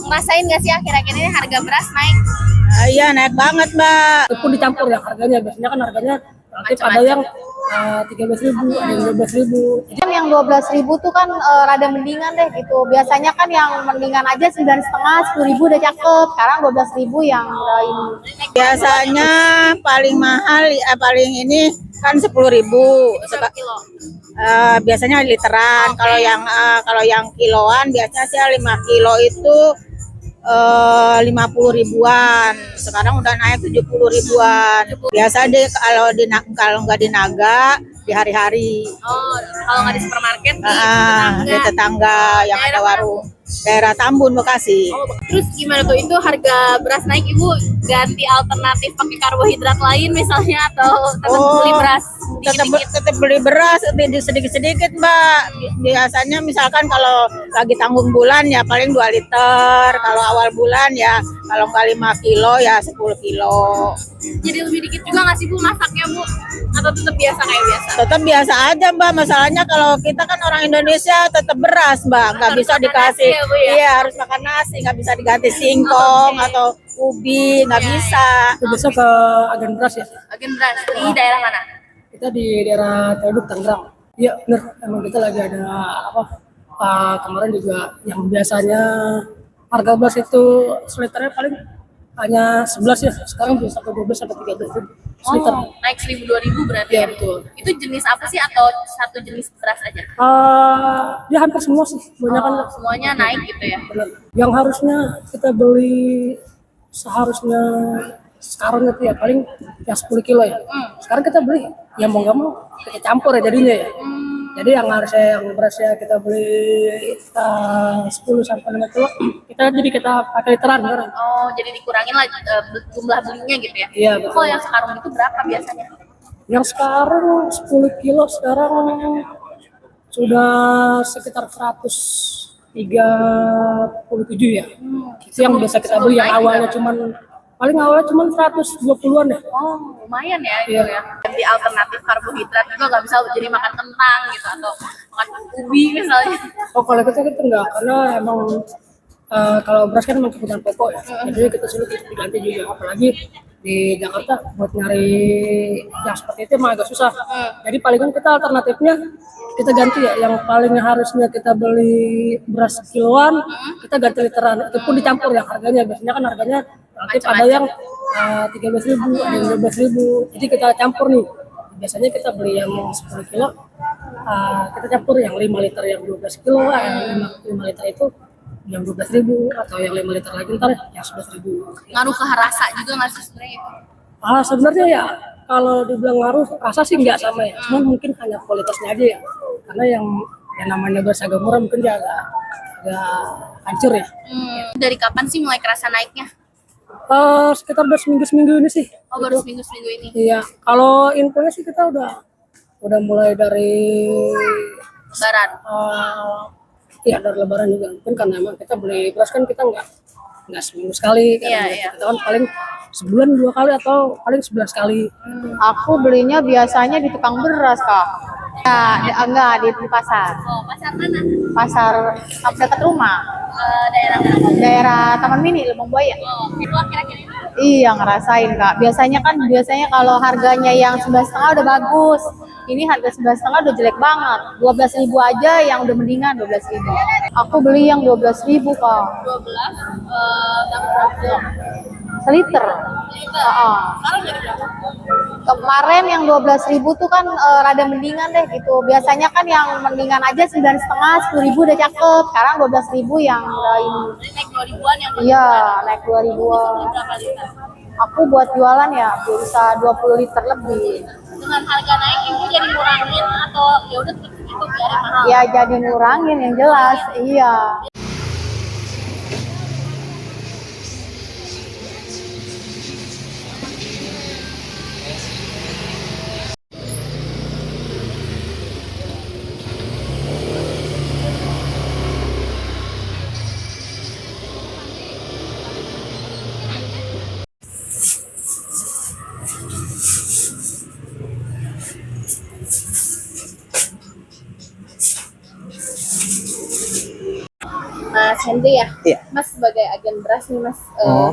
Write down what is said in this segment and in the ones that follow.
ngerasain nggak sih akhir-akhir ini harga beras naik? Iya naik banget Mbak. Itu pun dicampur ya harganya. Biasanya kan harganya relatif ada yang 13.000, ada yang 12.000. Kan yang 12.000 tuh kan rada mendingan deh gitu. Biasanya kan yang mendingan aja 9,5, 10.000 udah cakep. Sekarang 12.000 yang ini. Biasanya paling mahal paling ini kan 10.000. Kilo. Biasanya literan. Kalau yang kiloan biasanya sih 5 kilo itu 50 ribuan. Sekarang udah naik 70 ribuan. Biasa deh kalau nggak di Naga di hari-hari. Oh, kalau nggak di supermarket Di tetangga yang ada warung. Daerah Tambun, Bekasi. Oh, terus gimana tuh itu harga beras naik, Ibu ganti alternatif pakai karbohidrat lain misalnya atau tetap beli beras Tetap beli beras sedikit-sedikit Mbak. Biasanya misalkan kalau lagi tanggung bulan ya paling 2 liter. Kalau awal bulan ya kalau nggak 5 kilo ya 10 kilo. Jadi lebih dikit juga nggak sih Bu masaknya Bu? Atau tetap biasa kayak biasa? Tetap biasa aja Mbak. Masalahnya kalau kita kan orang Indonesia tetap beras Mbak. Nggak bisa dikasih. Ya, Bu, ya? Iya harus makan nasi. Nggak bisa diganti singkong atau ubi. Nggak bisa. Itu besok ke agen beras ya. Agen beras di daerah mana? Kita di daerah Teduk, Tangerang. Iya bener, emang kita lagi ada kemarin juga yang biasanya harga beras itu seliternya paling hanya 11 ya, sekarang bisa sampai 12 sampai 13 seliter. Oh, naik 1.000 2.000 berarti Iya ya? betul. Itu jenis apa sih atau satu jenis beras aja? Dia hampir semua sih, banyak kan. Semuanya naik gitu ya? Bener. Yang harusnya kita beli seharusnya sekarang itu ya paling ya 10 kilo ya. Sekarang kita beli ya mau nggak mau kita campur ya jadinya ya. Jadi yang harusnya yang berasnya kita beli 10 sampai 5 kilo, kita pakai literan sekarang. Oh, jadi dikurangin lah jumlah belinya gitu ya? Iya betul. Kalau yang sekarang itu berapa biasanya? Yang sekarang 10 kilo sekarang sudah sekitar 137 ya. Itu yang biasa kita beli yang awalnya paling awalnya cuma 120-an deh. Oh, lumayan ya itu Iya. ya. Ganti alternatif karbohidrat juga nggak bisa jadi makan kentang gitu atau makan ubi misalnya. Oh kalau kita enggak, karena emang kalau beras kan memang kebutuhan pokok ya. Jadi kita sulit diganti juga, apalagi di Jakarta buat nyari yang seperti itu emang agak susah. Jadi palingan kita alternatifnya kita ganti ya, yang paling harusnya kita beli beras kiloan, kita ganti literan. Itu pun dicampur ya harganya. Biasanya kan harganya relatif ada yang 13.000, ada yang 12.000. Jadi kita campur nih. Biasanya kita beli yang 10 kilo, kita campur yang 5 liter yang 12 kilo, yang 5 liter itu yang 12.000 atau yang 5 liter lagi ntar yang 11.000. Ngaruh ke rasa juga nggak sih sebenarnya itu? Sebenarnya ya kalau dibilang ngaruh rasa sih nggak sama ya, cuman mungkin hanya kualitasnya aja ya. Karena yang namanya beras agak murah mungkin dia agak hancur ya. Dari kapan sih mulai kerasa naiknya? Sekitar udah seminggu ini sih. Oh, baru seminggu ini. Iya, kalau infonya sih kita udah mulai dari Lebaran. Iya dari Lebaran juga. Mungkin karena emang kita beli beras kan kita nggak seminggu sekali. Iya. Kita kan paling sebulan 2 kali atau paling 11 kali. Aku belinya biasanya di tukang beras, Kak. Ya, enggak di pasar. Oh, pasar mana? Pasar dekat rumah. Daerah mana? Daerah Taman Mini, Lembong Buaya. Oh, itu akhir-akhir ini. Iya, ngerasain, Kak. Biasanya kalau harganya yang 11,5 udah bagus. Ini harga 11,5 udah jelek banget. 12.000 aja yang udah mendingan 12.000. Aku beli yang 12.000, Kak. 12 dapat berapa kilo? Seliter. Sekarang jadi berapa? Kemarin yang 12.000 tuh kan rada mendingan deh gitu. Biasanya kan yang mendingan aja 9,5, 10.000 udah cakep. Sekarang 12.000 yang udah ini. Jadi naik 2.000-an yang Iya, naik 2.000-an. berapa liter? Aku buat jualan ya bisa 20 liter lebih. Dengan harga naik Ibu jadi ngurangin atau ya udah tetap itu biarin mahal? Ya jadi ngurangin yang jelas. Iya. Henry ya? Iya. Mas sebagai agen beras nih Mas, Hmm.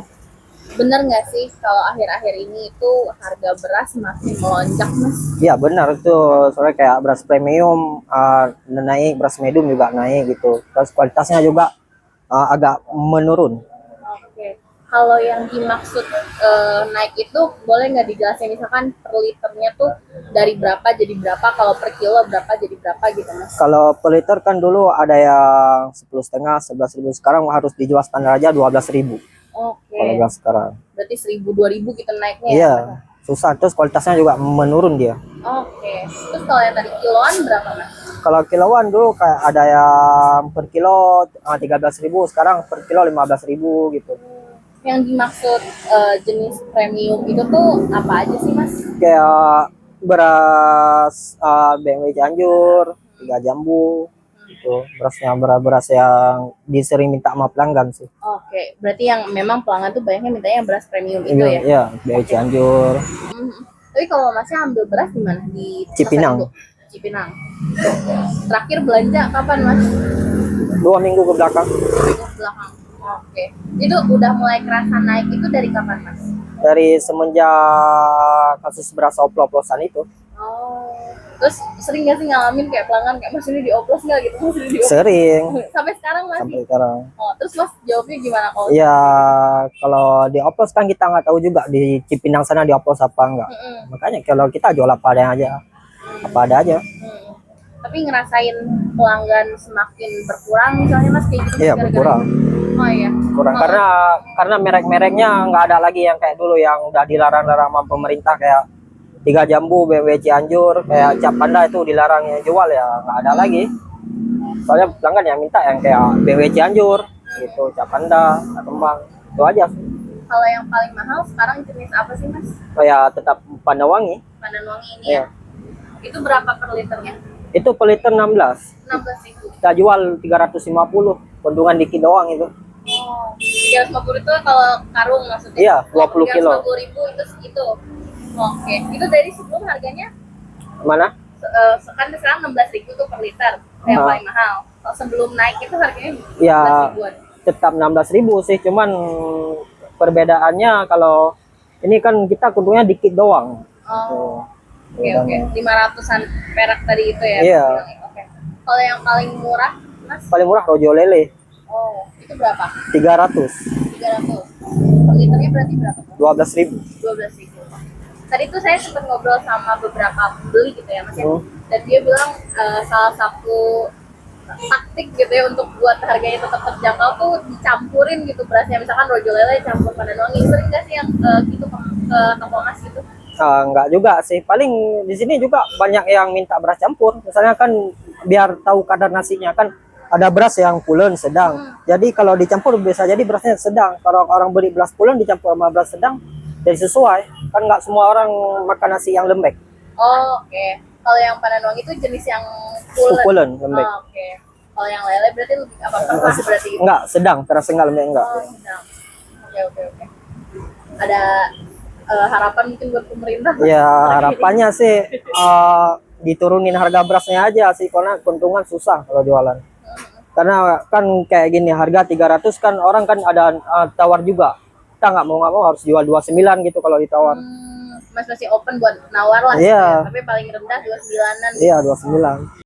bener nggak sih kalau akhir-akhir ini itu harga beras makin melonjak Mas? Iya benar itu, soalnya kayak beras premium naik, beras medium juga naik gitu. Terus kualitasnya juga agak menurun. Oke, kalau yang dimaksud naik itu boleh nggak dijelasin misalkan per liternya tuh dari berapa jadi berapa, kalau per kilo berapa jadi berapa gitu Mas? Kalau per liter kan dulu ada yang 10,5, 11.000, sekarang harus dijual standar aja 12.000. Oke, Kalau beras sekarang. berarti 1.000 2.000 gitu naiknya ya? Iya, susah. Terus kualitasnya juga menurun dia. Oke, terus kalau yang tadi kiloan berapa Mas? Kalau kiloan dulu kayak ada yang per kilo 13.000, sekarang per kilo 15.000 gitu. Yang dimaksud jenis premium itu tuh apa aja sih Mas? Kayak beras BMW Cianjur, 3 jambu gitu. Beras yang disering minta sama pelanggan sih. Oke, berarti yang memang pelanggan tuh banyaknya mintanya yang beras premium itu ya? Iya, BMW Cianjur. Mhm. Tapi kalau Masnya ambil beras di mana? Di Cipinang. Pasar Induk? Cipinang. Terakhir belanja kapan Mas? 2 minggu ke belakang. Minggu belakang. Oke. Itu udah mulai kerasa naik itu dari kapan Mas? Dari semenjak kasus beras oplos-oplosan itu. Oh. Terus sering gak sih ngalamin kayak pelanggan kayak Mas ini dioplos nggak gitu? Mas ini dioplos. Sering Sampai sekarang masih? sampai sekarang. Oh, terus Mas jawabnya gimana kalau? Ya kalau dioplos kan kita nggak tahu juga di Cipinang sana dioplos apa enggak. Mm-mm. Makanya kalau kita jual apa adanya aja. Apa ada aja. Tapi ngerasain pelanggan semakin berkurang misalnya Mas kayak gitu? Iya, gara-gara berkurang. itu? Oh iya. Kurang Oh. karena merek-mereknya nggak ada lagi yang kayak dulu yang udah dilarang-larang sama pemerintah, kayak 3 jambu, BMW Cianjur, kayak Cap Panda itu dilarang yang jual, ya nggak ada lagi. Soalnya pelanggan yang minta yang kayak BMW Cianjur gitu, Cap Panda, Kembang, itu aja. Kalau yang paling mahal sekarang jenis apa sih Mas? Kayak tetap Pandawangi. Pandan wangi ini Iya. ya? Itu berapa per liternya? Itu per liter 16. 16.000. Kita jual 350, keuntungan dikit doang itu. Oh, 350 itu kalau karung maksudnya? Iya, 20 kilo. 350.000 itu segitu. Oke, itu dari sebelum harganya Mana? kan sekarang 16.000 tuh per liter, yang Ah. paling mahal. Kalau sebelum naik itu harganya Ya 16.000-an. tetap 16.000 sih, cuman perbedaannya kalau ini kan kita keuntungannya dikit doang. Oh, oke Bedanya. oke. 500-an perak tadi itu ya? Iya. Oke. Kalau yang paling murah, Mas? Paling murah Rojo Lele, Oh, itu berapa? 300, 300. Per liternya berarti berapa? 12.000. 12.000. Tadi tuh saya sempat ngobrol sama beberapa pembeli gitu ya Mas ya. Hmm. Dan dia bilang salah satu taktik gitu ya untuk buat harganya tetap terjangkau tuh dicampurin gitu berasnya, misalkan Rojo Lele campur Pandan Wangi. Sering nggak sih yang gitu ke toko Mas gitu? Enggak juga sih, paling di sini juga banyak yang minta beras campur. Misalnya kan biar tahu kadar nasinya, kan ada beras yang pulen, sedang. Jadi kalau dicampur bisa jadi berasnya sedang. Kalau orang beli beras pulen dicampur sama beras sedang, jadi sesuai. Kan nggak semua orang makan nasi yang lembek. Oh, oke. Kalau yang Pandan Wangi itu jenis yang pulen. Pulen, lembek. Oh, oke. Kalau yang lele berarti lebih apa perah berarti? Enggak, sedang, terasa enggak lembek enggak. Oh, sedang. Oke. Ada harapan mungkin buat pemerintah? Ya harapannya sih diturunin harga berasnya aja sih, karena keuntungan susah kalau jualan. Karena kan kayak gini, harga 300 kan orang kan ada tawar juga. Kita nggak mau harus jual 29 gitu kalau ditawar. Mas masih open buat nawar lah. Iya. Tapi paling rendah 29-an. Iya, 29.